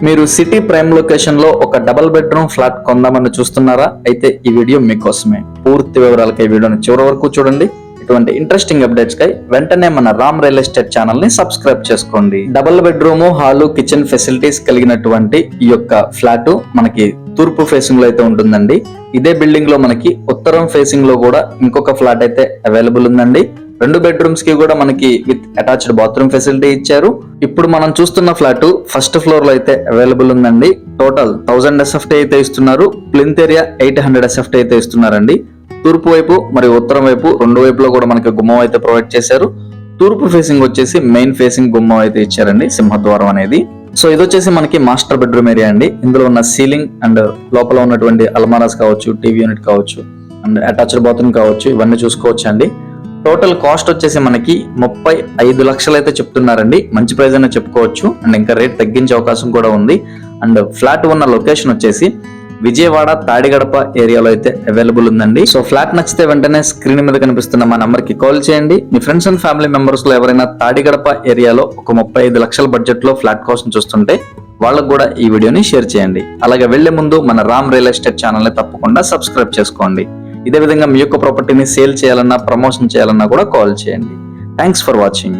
మీరు city prime location లో ఒక డబుల్ బెడ్రూమ్ ఫ్లాట్ కొందామని చూస్తున్నారా? అయితే ఈ వీడియో మీకోసమే. పూర్తి వివరాలకై వీడియోని చివరి వరకు చూడండి. ఇటువంటి ఇంట్రెస్టింగ్ అప్డేట్స్ కై వెంటనే మన రామ్ రియల్ ఎస్టేట్ ఛానల్ ని సబ్స్క్రైబ్ చేసుకోండి. Double bedroom, hall, kitchen facilities కలిగినటువంటి ఈ యొక్క ఫ్లాట్ మనకి తూర్పు ఫేసింగ్ లో అయితే ఉంటుందండి. ఇదే బిల్డింగ్ లో మనకి ఉత్తరం ఫేసింగ్ లో కూడా ఇంకొక ఫ్లాట్ అయితే అవైలబుల్ ఉందండి. 2 బెడ్రూమ్స్ కి కూడా మనకి విత్ అటాచ్డ్ బాత్రూమ్ ఫెసిలిటీ ఇచ్చారు. ఇప్పుడు మనం చూస్తున్న ఫ్లాట్ ఫస్ట్ ఫ్లోర్ లో అయితే అవైలబుల్ ఉందండి. టోటల్ 1000 SFT అయితే ఇస్తున్నారు. ప్లింత్ ఏరియా 800 SFT అయితే ఇస్తున్నారండి. తూర్పు వైపు మరియు ఉత్తరం వైపు 2 వైపులో కూడా మనకి గుమ్మం అయితే ప్రొవైడ్ చేశారు. తూర్పు ఫేసింగ్ వచ్చేసి మెయిన్ ఫేసింగ్ గుమ్మం అయితే ఇచ్చారండి, సింహద్వారం అనేది. సో ఇది వచ్చేసి మనకి మాస్టర్ బెడ్రూమ్ ఏరియా అండి. ఇందులో ఉన్న సీలింగ్ అండ్ లోపల ఉన్నటువంటి అల్మారాస్ కావచ్చు, టీవీ యూనిట్ కావచ్చు అండ్ అటాచ్డ్ బాత్రూమ్ కావచ్చు, ఇవన్నీ చూసుకోవచ్చు అండి. టోటల్ కాస్ట్ వచ్చేసి మనకి 35 లక్షలు అయితే చెప్తున్నారండి. మంచి ప్రైస్ అనే చెప్పుకోవచ్చు అండ్ ఇంకా రేట్ తగ్గించే అవకాశం కూడా ఉంది. అండ్ ఫ్లాట్ ఉన్న లొకేషన్ వచ్చేసి విజయవాడ తాడిగడప ఏరియాలో అయితే అవైలబుల్ ఉందండి. సో ఫ్లాట్ నచ్చితే వెంటనే స్క్రీన్ మీద కనిపిస్తున్న మా నంబర్ కి కాల్ చేయండి. మీ ఫ్రెండ్స్ అండ్ ఫ్యామిలీ మెంబర్స్ లో ఎవరైనా తాడిగడప ఏరియాలో ఒక 35 లక్షల బడ్జెట్ లో ఫ్లాట్ కోసం చూస్తుంటే వాళ్ళకు కూడా ఈ వీడియోని షేర్ చేయండి. అలాగే వెళ్లే ముందు మన రామ్ రియల్ ఎస్టేట్ ఛానల్ ని తప్పకుండా సబ్స్క్రైబ్ చేసుకోండి. ఇదే విధంగా మీ యొక్క ప్రాపర్టీని సేల్ చేయాలన్నా, ప్రమోషన్ చేయాలన్నా కూడా కాల్ చేయండి. Thanks for watching.